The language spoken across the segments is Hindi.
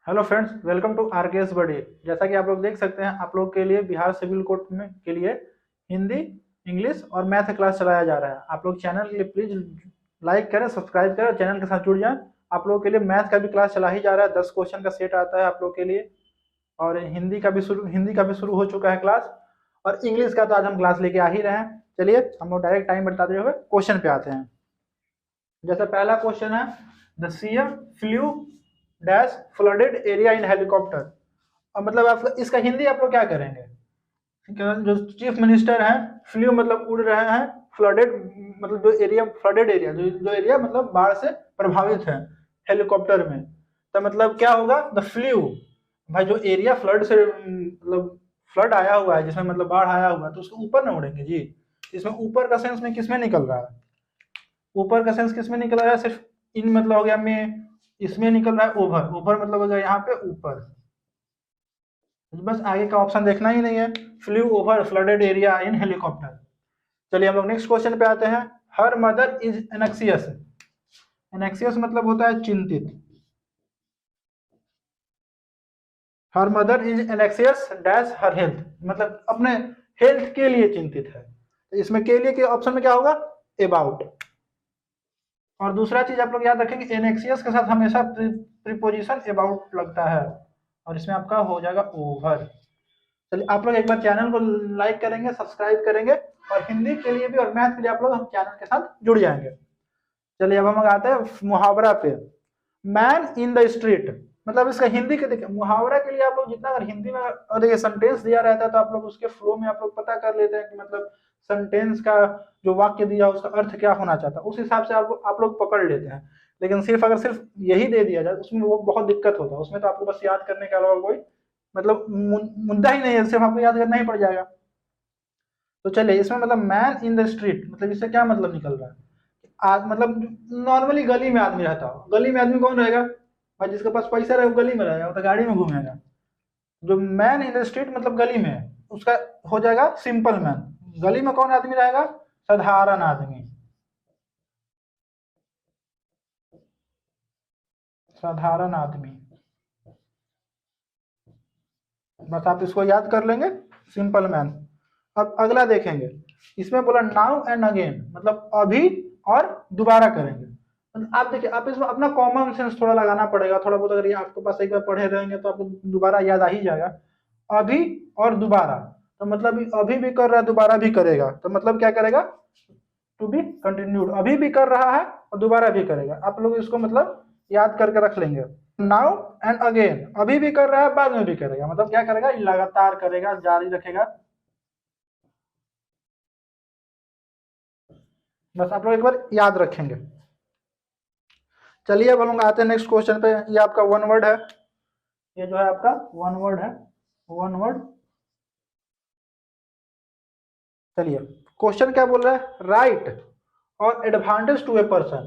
Hello friends, welcome to RKS buddy. जैसा कि आप लोग देख सकते हैं, आप लोग के लिए बिहार सिविल कोर्ट में के लिए हिंदी, इंग्लिश और मैथ क्लास चलाया जा रहा है। आप लोग चैनल के लिए प्लीज लाइक करें, सब्सक्राइब करें और चैनल के साथ जुड़ जाएं। आप लोगों के लिए मैथ का भी क्लास चला ही जा रहा है। 10 क्वेश्चन का सेट आता है आप लोग के लिए। और हिंदी का भी शुरू हो चुका है क्लास। और इंग्लिश का तो आज हम क्लास लेके आ ही रहे हैं। चलिए हम लोग डायरेक्ट टाइम बताते हुए क्वेश्चन पे आते हैं। जैसे पहला क्वेश्चन है, the CM flu dash flooded area in helicopter. और मतलब आप इसका हिंदी आप लोग क्या करेंगे? जो चीफ मिनिस्टर हैं, फ्लू मतलब उड़ रहे हैं, फ्लडेड मतलब जो एरिया, फ्लडेड एरिया जो एरिया मतलब बाढ़ से प्रभावित है हेलीकॉप्टर में। तो मतलब क्या होगा? द फ्लू, भाई जो एरिया फ्लड से मतलब फ्लड आया हुआ है, जिसमें मतलब बाढ़ आया हुआ है, तो उसके ऊपर ना उड़ेंगे जी। इसमें ऊपर का सेंस में किसमें निकल रहा है? ऊपर का सेंस किसमें निकल रहा है? सिर्फ इन मतलब हो गया में, इसमें निकल रहा है ओवर। ओवर मतलब हो गया यहाँ पे ऊपर। बस आगे का ऑप्शन देखना ही नहीं है। Flu over flooded area in helicopter. चलिए हम लोग नेक्स्ट क्वेश्चन पे आते हैं। Her mother is एनेक्सियस। एनेक्सियस मतलब होता है चिंतित। Her mother is एनेक्सियस dash her health, मतलब अपने हेल्थ के लिए चिंतित है। तो इसमें के लिए के ऑप्शन में क्या होगा? अबाउट। और दूसरा चीज आप लोग याद रखेंगे, एनेक्सियस के साथ हमेशा प्रीपोजिशन अबाउट लगता है। और इसमें आपका हो जाएगा ओवर। चलिए आप लोग एक बार चैनल को लाइक करेंगे, सब्सक्राइब करेंगे और हिंदी के लिए भी और मैथ के लिए आप लोग हम चैनल के साथ जुड़ जाएंगे। चलिए अब हम आते हैं मुहावरा पे। मैन इन द स्ट्रीट, मतलब इसका हिंदी के देखिए, मुहावरा के लिए आप लोग जितना अगर हिंदी में अगर देखिए सेंटेंस दिया रहता है तो आप लोग उसके फ्लो में आप लोग पता कर लेते हैं कि मतलब सेंटेंस का जो वाक्य दिया उसका अर्थ क्या होना चाहता है, उस हिसाब से आप लोग पकड़ लेते हैं। लेकिन सिर्फ अगर सिर्फ यही दे दिया जाए उसमें वो बहुत दिक्कत होता है। उसमें तो आपको बस याद करने के अलावा कोई मतलब मुद्दा ही नहीं है, सिर्फ आपको याद करना ही पड़ जाएगा। तो चलिए इसमें मतलब मैन इन द स्ट्रीट, मतलब इससे क्या मतलब निकल रहा है? मतलब नॉर्मली गली में आदमी रहता हो। गली में आदमी कौन रहेगा? भाई जिसके पास पैसा रहे वो गली में रहेगा, वो तो गाड़ी में घूमेगा। जो मैन इन द स्ट्रीट मतलब गली में है, उसका हो जाएगा सिंपल मैन। गली में कौन आदमी रहेगा? साधारण आदमी। साधारण आदमी, बस आप इसको याद कर लेंगे, सिंपल मैन। अब अगला देखेंगे। इसमें बोला नाउ एंड अगेन, मतलब अभी और दोबारा करेंगे। मतलब आप देखिए, आप इसमें अपना कॉमन सेंस थोड़ा लगाना पड़ेगा। थोड़ा बहुत अगर ये आपके पास एक बार पढ़े रहेंगे तो आपको दोबारा याद आ ही जाएगा। अभी और दोबारा, तो मतलब अभी भी कर रहा है, दोबारा भी करेगा, तो मतलब क्या करेगा? To be continued. अभी भी कर रहा है और दोबारा भी करेगा। आप लोग इसको मतलब याद करके रख लेंगे। नाउ एंड अगेन, अभी भी कर रहा है, बाद में भी करेगा, मतलब क्या करेगा? लगातार करेगा, जारी रखेगा। बस आप लोग एक बार याद रखेंगे। चलिए अब हम लोग आते हैं नेक्स्ट क्वेश्चन पे। ये आपका वन वर्ड है। ये जो है आपका वन वर्ड है। One word. चलिए क्वेश्चन क्या बोल रहा है? राइट और एडवांटेज टू ए पर्सन,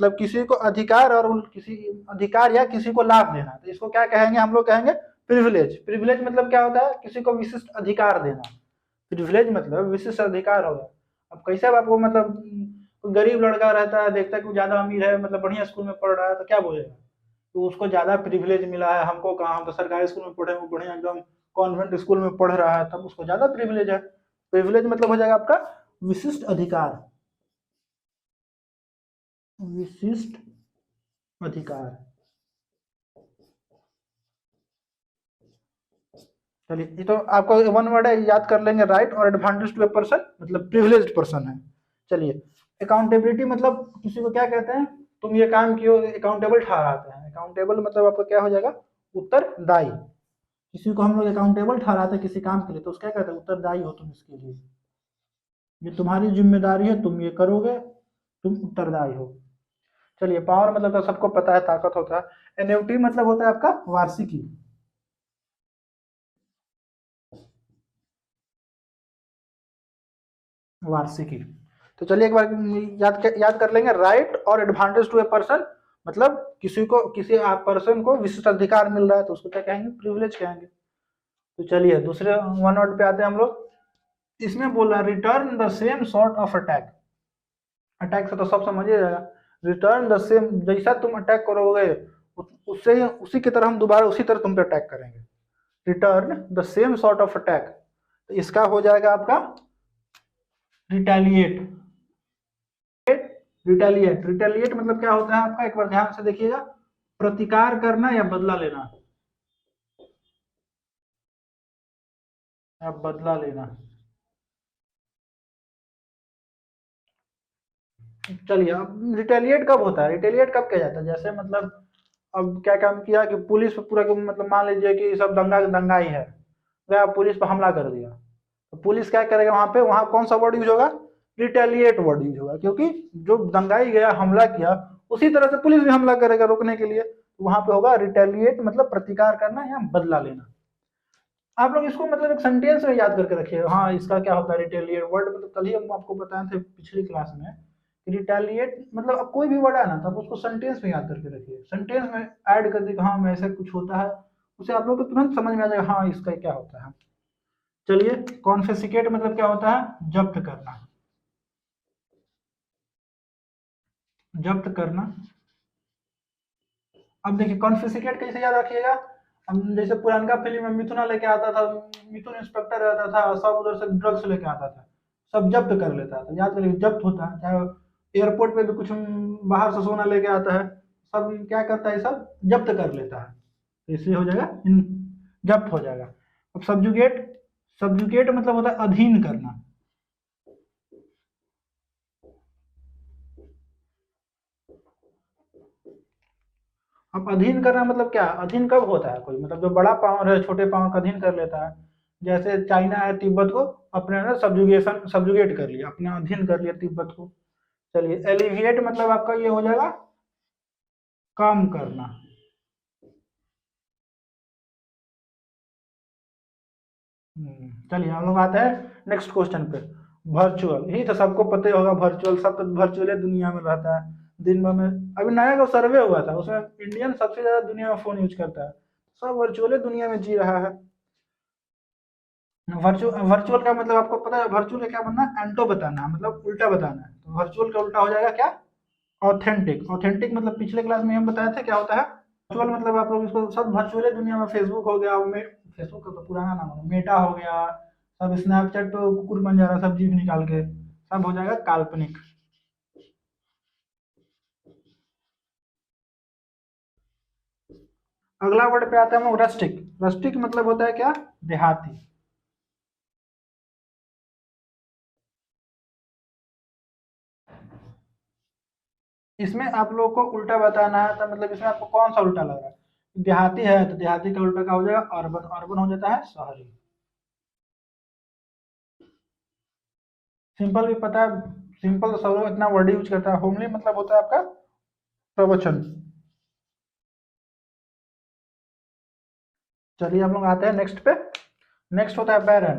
मतलब किसी को अधिकार और किसी अधिकार या किसी को लाभ देना, तो इसको क्या कहेंगे? हम लोग कहेंगे प्रिविलेज। प्रिविलेज मतलब क्या होता है? किसी को विशिष्ट अधिकार देना। प्रिविलेज मतलब विशिष्ट अधिकार होगा। अब कैसे अब आपको मतलब कोई गरीब लड़का रहता है, देखता है कि ज्यादा अमीर है, मतलब बढ़िया स्कूल में पढ़ रहा है, तो क्या बोलेगा? तो उसको ज्यादा प्रिविलेज मिला है, हमको कहाँ, हम तो सरकारी स्कूल में पढ़े, वो बढ़िया एकदम कॉन्वेंट स्कूल में पढ़ रहा है, तब उसको ज्यादा प्रिविलेज है। प्रिविलेज मतलब हो जाएगा आपका विशिष्ट अधिकार। विशिष्ट अधिकार। चलिए ये तो आपको वन वर्ड है, याद कर लेंगे। राइट और एडवांटेज टू ए पर्सन मतलब प्रिविलेज्ड पर्सन है। चलिए अकाउंटेबिलिटी मतलब किसी को क्या कहते हैं? तुम ये काम कियो, अकाउंटेबल ठहराते हैं। अकाउंटेबल मतलब आपका क्या हो जाएगा? उत्तरदायी। किसी को हम लोग अकाउंटेबल ठहराते हैं किसी काम के लिए, तो उसका क्या कहते हैं? उत्तरदायी हो तुम इसके लिए, ये तुम्हारी जिम्मेदारी है, तुम ये करोगे, तुम उत्तरदायी हो। चलिए पावर मतलब तो सबको पता है, ताकत होता है। एन्युटी मतलब होता है आपका वार्षिकी। वार्षिकी। तो चलिए एक बार याद कर लेंगे। राइट और एडवांटेज टू ए पर्सन मतलब किसी को, किसी पर्सन को विशिष्ट अधिकार मिल रहा है, तो उसको क्या कहेंगे? प्रिविलेज कहेंगे। तो चलिए दूसरे वन वर्ड पे आते हैं हम लोग। इसमें बोला return the same sort of attack. Attack से तो सब समझ ही जाएगा। रिटर्न द सेम, जैसा तुम अटैक करोगे उससे उसी की तरह हम दोबारा उसी तरह तुम पे अटैक करेंगे। Return the same sort of attack, तो इसका हो जाएगा आपका रिटेलिएट। रिटेलिएट, रिटेलिएट मतलब क्या होता है आपका, एक बार ध्यान से देखिएगा, प्रतिकार करना या बदला लेना, या बदला लेना। चलिए, अब रिटेलिएट कब होता है, रिटेलिएट कब किया जाता है, जैसे मतलब अब क्या काम किया कि पुलिस पे पूरा मतलब मान लीजिए कि सब दंगा दंगा ही है, गया पुलिस पर हमला कर दिया, तो पुलिस क्या करेगा वहां पे, वहां कौन सा वर्ड यूज होगा, रिटेलिएट वर्ड यूज होगा, क्योंकि जो दंगाई गया हमला किया उसी तरह से पुलिस भी हमला करेगा रोकने के लिए, तो वहां पे होगा रिटेलिएट, मतलब प्रतिकार करना या बदला लेना। आप लोग इसको मतलब एक सेंटेंस में याद करके रखिए, हाँ इसका क्या होता है रिटेलिएट वर्ड, मतलब कल ही हम आपको बताए थे पिछली क्लास में, रिटेलिएट मतलब अब कोई भी वर्ड है ना, तब उसको सेंटेंस में याद करके रखिए, सेंटेंस में ऐड कर दिए हाँ ऐसा कुछ होता है, उसे आप लोग को तुरंत समझ में आ जाएगा हाँ इसका क्या होता है। चलिए, कॉन्फिस्केट मतलब क्या होता है, जब्त करना, जब्त करना। अब देखिए कॉन्फिस्केट कैसे याद रखिएगा, हम जैसे पुरानका फिल्म में मिथुना लेके आता था, मिथुन इंस्पेक्टर रहता था, सब उधर से ड्रग्स लेके आता था, सब जब्त कर लेता था, याद करिए जब्त होता है, चाहे एयरपोर्ट पे भी कुछ बाहर से सोना लेके आता है, सब क्या करता है, सब जब्त कर लेता है, तो इसलिए हो जाएगा जब्त हो जाएगा। अब सब्जुगेट, सब्जुगेट मतलब होता है अधीन करना, अब अधीन करना मतलब क्या, अधीन कब होता है कोई, मतलब जो बड़ा पावर है छोटे पावर का अधीन कर लेता है, जैसे चाइना है तिब्बत को अपने अंदर सब्जुगेशन सब्जुगेट कर लिया, अपने अधीन कर लिया तिब्बत को। चलिए, एलिविएट मतलब आपका ये हो जाएगा कम करना। चलिए हम लोग आते हैं नेक्स्ट क्वेश्चन पे, वर्चुअल, यही तो सबको पता ही होगा, वर्चुअल सब तो वर्चुअल दुनिया में रहता है, दिन भर में। अभी नया का सर्वे हुआ था उसमें इंडियन सबसे ज्यादा दुनिया में फोन यूज करता है, सब वर्चुअल दुनिया में जी रहा है। वर्चुअल, वर्चुअल का मतलब आपको पता है, वर्चुअल का क्या बनना है, एंटो बताना है, मतलब उल्टा बताना है, तो वर्चुअल का उल्टा हो जाएगा क्या, ऑथेंटिक। ऑथेंटिक मतलब पिछले क्लास में हम बताया था क्या होता है, वर्चुअल मतलब आप लोग इसको सब वर्चुअल दुनिया में, फेसबुक हो गया, फेसबुक का तो पुराना नाम है, मेटा हो गया, सब स्नैपचैट पे कुकुर बन जा रहा है सब जीभ निकाल के, सब हो जाएगा काल्पनिक। अगला वर्ड पे आता है हम लोग रस्टिक। रस्टिक मतलब होता है क्या, देहाती। इसमें आप लोग को उल्टा बताना है, तो मतलब इसमें आपको कौन सा उल्टा लग रहा है, देहाती है तो देहाती का उल्टा क्या हो जाएगा, अर्बन। अर्बन हो जाता है शहरी। सिंपल भी पता है, सिंपल तो सब लोग इतना वर्ड यूज करता है। होमली मतलब होता है आपका प्रवचन। चलिए हम लोग आते हैं नेक्स्ट पे, नेक्स्ट होता है बैरन।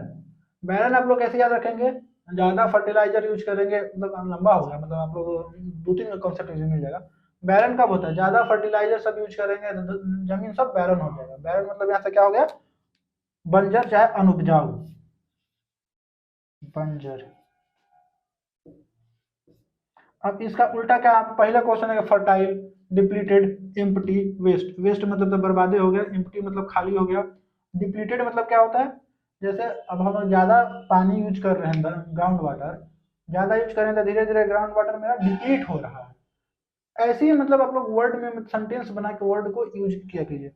बैरन आप लोग कैसे याद रखेंगे, ज्यादा फर्टिलाइजर यूज करेंगे, मतलब लंबा हो गया, मतलब आप लोग दो तीन कॉन्सेप्ट मिल जाएगा। बैरन कब होता है, ज्यादा फर्टिलाइजर सब यूज करेंगे तो जमीन सब बैरन हो जाएगा। बैरन मतलब यहाँ से क्या हो गया, बंजर चाहे अनुपजाऊ, बंजर। अब इसका उल्टा क्या, आप पहला क्वेश्चन है fertile, depleted, empty, waste. Waste मतलब तो बर्बादी हो गया, एम्प्टी मतलब खाली हो गया, डिप्लीटेड मतलब क्या होता है, जैसे अब हम लोग ज्यादा पानी यूज कर रहे हैं, ग्राउंड वाटर ज्यादा यूज करें तो धीरे धीरे ग्राउंड वाटर मेरा डिप्लीट हो रहा है। ऐसे ही मतलब आप लोग वर्ड में सेंटेंस बना के वर्ड को यूज किया कीजिए,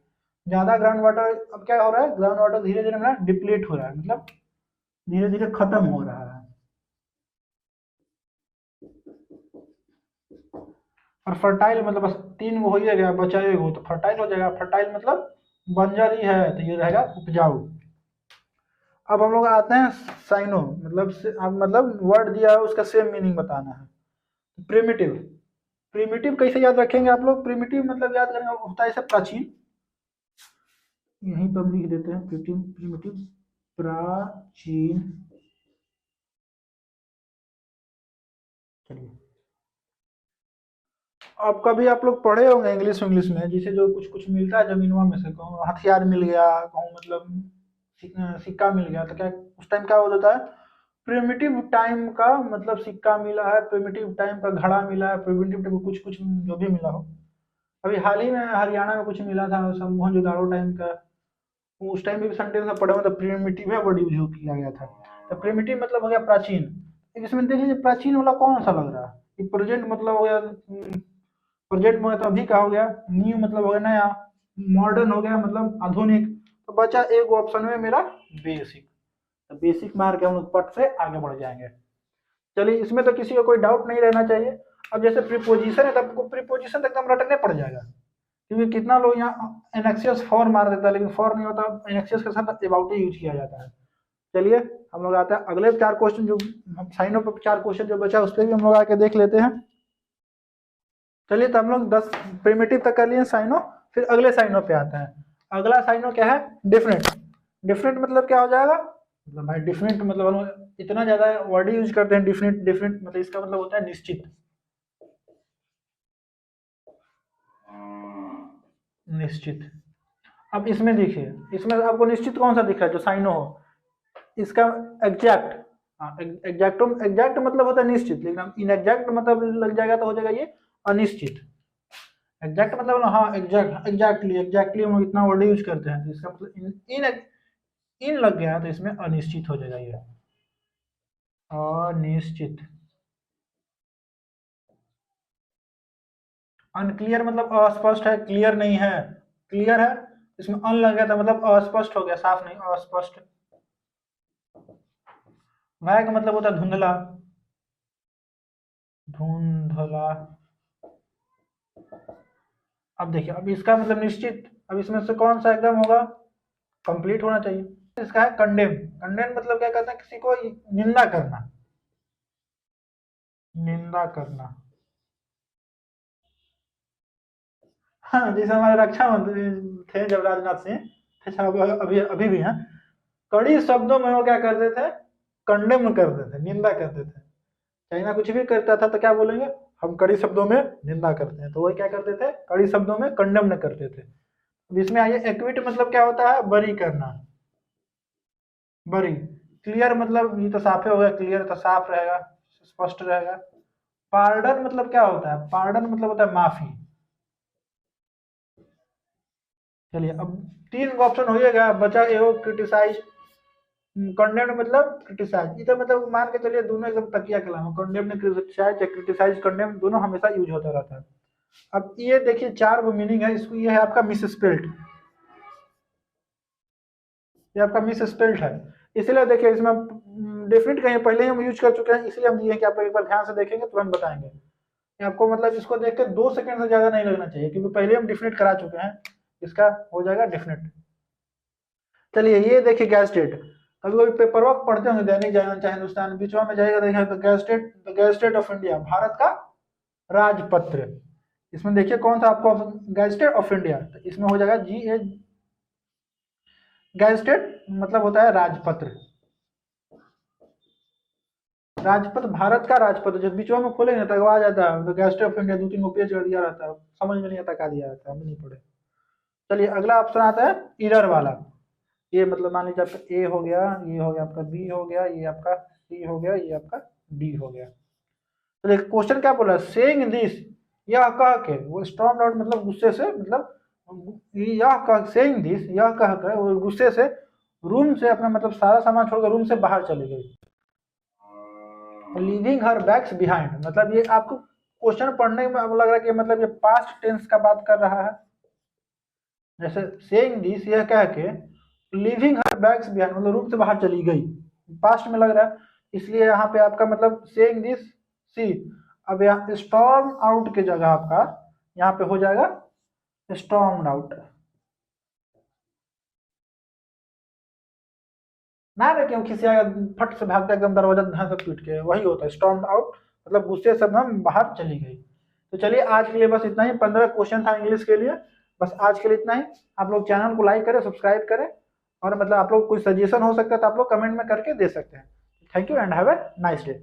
ज्यादा ग्राउंड वाटर, अब क्या हो रहा है, ग्राउंड वाटर धीरे धीरे मेरा डिप्लीट हो रहा है, मतलब धीरे धीरे खत्म हो रहा है। और फर्टाइल मतलब बस तीन वो हो ही गया, बचा एक हो तो फर्टाइल हो जाएगा। फर्टाइल मतलब बंजर ही है, तो ये रहेगा उपजाऊ। अब हम लोग आते हैं साइनो, मतलब अब मतलब वर्ड दिया है उसका सेम मीनिंग बताना है। प्रिमिटिव, प्रिमिटिव कैसे याद रखेंगे आप लोग, प्रिमिटिव मतलब याद करेंगे होता है ऐसे प्राचीन, यहीं पर हम लिख देते हैं प्रिमिटिव, प्रिमिटिव प्राचीन। चलिए, अब कभी आप लोग पढ़े होंगे इंग्लिश इंग्लिश में, जिसे जो कुछ कुछ मिलता है जमीनवा में से, कहूँ हथियार मिल गया, कहूँ मतलब सिक्का मिल गया, तो क्या उस टाइम क्या हो जाता है, प्रिमिटिव टाइम का मतलब सिक्का मिला है, प्रिमिटिव टाइम का घड़ा मिला है, प्रिमिटिव टाइम कुछ कुछ जो भी मिला हो, अभी हाल ही में हरियाणा में कुछ मिला था सब मोहनजोदाड़ो टाइम का, उस टाइम भी सेंटेंस में पढ़े, मतलब प्रिमिटिव है वर्ड यूज किया गया था। तो प्रिमिटिव मतलब हो गया प्राचीन। इसमें देख लीजिए प्राचीन वाला कौन सा लग रहा है, प्रेजेंट मतलब हो गया, प्रोजेक्ट में तो अभी का हो गया, न्यू मतलब हो गया नया, मॉडर्न हो गया मतलब आधुनिक। तो बचा एक ऑप्शन में मेरा बेसिक। तो बेसिक मार के हम लोग पट से आगे बढ़ जाएंगे। चलिए इसमें तो किसी को कोई डाउट नहीं रहना चाहिए। अब जैसे प्रीपोजिशन है तो आपको प्रीपोजिशन तो एकदम रटने पड़ जाएगा, क्योंकि कितना लोग यहाँ एनेक्सियस फॉर मार देता है, लेकिन फॉर नहीं होता, एनेक्सियस के साथ अबाउट ही यूज किया जाता है। चलिए हम लोग आते हैं अगले 4 क्वेश्चन, जो हम साइनों पर 4 क्वेश्चन जो बचा उस पर भी हम लोग आके देख लेते हैं। चलिए तो हम लोग 10 प्रिमिटिव तक कर लिए साइनो, फिर अगले साइनो पे आते हैं। अगला साइनो क्या है, डिफरेंट। डिफरेंट मतलब क्या हो जाएगा, मतलब भाई डिफरेंट मतलब हम लोग इतना ज्यादा वर्ड यूज करते हैं डिफरेंट। डिफरेंट मतलब इसका मतलब होता है निश्चित। निश्चित। अब इसमें देखिए, इसमें आपको निश्चित कौन सा दिख रहा है, जो साइनो हो इसका एग्जैक्ट। हाँ एग्जैक्ट, एग्जैक्ट मतलब होता है निश्चित, लेकिन इनएग्जैक्ट मतलब लग जाएगा तो हो जाएगा ये अनिश्चित। एग्जैक्ट मतलब हाँ एग्जैक्ट, एग्जैक्टली, एग्जैक्टली हम इतना वर्ड यूज करते हैं, तो इसका मतलब इन इन लग गया तो इसमें अनिश्चित हो जाएगा ये, अनिश्चित। अनक्लियर मतलब अस्पष्ट है, क्लियर नहीं है। क्लियर है, इसमें अन लग गया था मतलब अस्पष्ट हो गया, साफ नहीं, अस्पष्ट। वैग मतलब होता है धुंधला, धुंधला। अब देखिए, अब इसका मतलब निश्चित, अब इसमें से कौन सा एकदम होगा, कंप्लीट होना चाहिए। इसका है कंडेम। कंडेम मतलब क्या कहते हैं, किसी को निंदा करना, निंदा करना। हाँ जैसे हमारे रक्षा मंत्री थे जब राजनाथ सिंह, अच्छा अभी अभी भी हैं, कड़ी शब्दों में वो क्या करते थे, कंडेम करते थे, निंदा करते थे। चाइना कुछ भी करता था तो क्या बोलेंगे, हम कड़ी शब्दों में निंदा करते हैं, तो वो क्या करते थे, कड़ी शब्दों में कंडेम न करते थे। अब इसमें आइए, एक्विट मतलब क्या होता है, बरी करना, बरी। क्लियर मतलब ये तो साफ हो गया, क्लियर तो साफ रहेगा, स्पष्ट रहेगा। पार्डन मतलब क्या होता है, पार्डन मतलब होता है माफी। चलिए अब 3 ऑप्शन हो गया, बचा एगो क्रिटिसाइज। कंडेम्ड मतलब क्रिटिसाइज, इधर मतलब मान के चलिए दोनों एकदम तकिया कलाम है, कंडेम्ड क्रिटिसाइज या क्रिटिसाइज कंडेम दोनों हमेशा यूज होता रहता है। अब ये देखिए 4 मीनिंग है इसको, ये है आपका मिस स्पेल्ट, ये आपका मिस स्पेल्ट है। इसलिए देखिए इसमें डिफरेंट कहीं पहले ही हम यूज कर चुके हैं, इसलिए हम दिए कि आप एक बार ध्यान से देखेंगे तुरंत बताएंगे। ये आपको मतलब इसको देख के 2 सेकंड से ज्यादा नहीं लगना चाहिए, क्योंकि पहले हम डिफरेंट करा चुके हैं, इसका हो जाएगा डिफरेंट। चलिए ये देखिए गैस्टेट, कभी कभी पेपर वर्क पढ़ते होंगे, दैनिक जागरण चाहे हिंदुस्तान, बीचवा में जाएगा देखिए तो गैस्टेट, द गैस्टेट ऑफ इंडिया, भारत का राजपत्र। इसमें देखिए कौन सा आपको गैस्टेट ऑफ इंडिया, तो इसमें हो जाएगा जी ए। गैस्टेट मतलब होता है राजपत्र, राजपत्र भारत का राजपत्र, जब बीचवा में खोलेंगे तो आ जाता है तो गैस्टेट ऑफ इंडिया, 2-3 पेज कर दिया रहता है, समझ में नहीं आता क्या दिया रहता है, हम नहीं पढ़े। चलिए अगला ऑप्शन आता है इरर वाला। ये मतलब मान लीजिए आपका ए हो गया, ये हो गया आपका बी हो गया, ये आपका सी हो गया, ये आपका डी हो गया। तो देखिए क्वेश्चन क्या बोला, सेइंग दिस, यह कह के, वो स्टॉर्म आउट मतलब गुस्से से, मतलब यह कह, सेइंग दिस यह कह के वो गुस्से से रूम से अपना मतलब सारा सामान छोड़कर रूम से बाहर चली गई। लीविंग हर बैग्स बिहाइंड मतलब ये आपको क्वेश्चन पढ़ने में अब लग रहा है कि मतलब ये पास्ट टेंस का बात कर रहा है। जैसे सेइंग दिस यह कह के लिविंग हर बैग्स बिहाइंड मतलब रूम से बाहर चली गई, पास्ट में लग रहा है, इसलिए यहाँ पे आपका मतलब सेइंग दिस सी। अब यहाँ स्टॉर्म आउट की जगह आपका यहाँ पे हो जाएगा स्टॉर्म्ड आउट। ना ना क्यों खिसियागा, फट से भागता एकदम दरवाजा धड़ से पीट के, वही होता है स्टॉर्म्ड आउट, मतलब गुस्से से एकदम बाहर चली गई। तो चलिए आज के लिए बस इतना ही, 15 क्वेश्चन था इंग्लिश के लिए, बस आज के लिए इतना ही। आप लोग चैनल को लाइक करें, सब्सक्राइब करें, और मतलब आप लोग कोई सजेशन हो सकता है तो आप लोग कमेंट में करके दे सकते हैं। Thank you and have a nice day.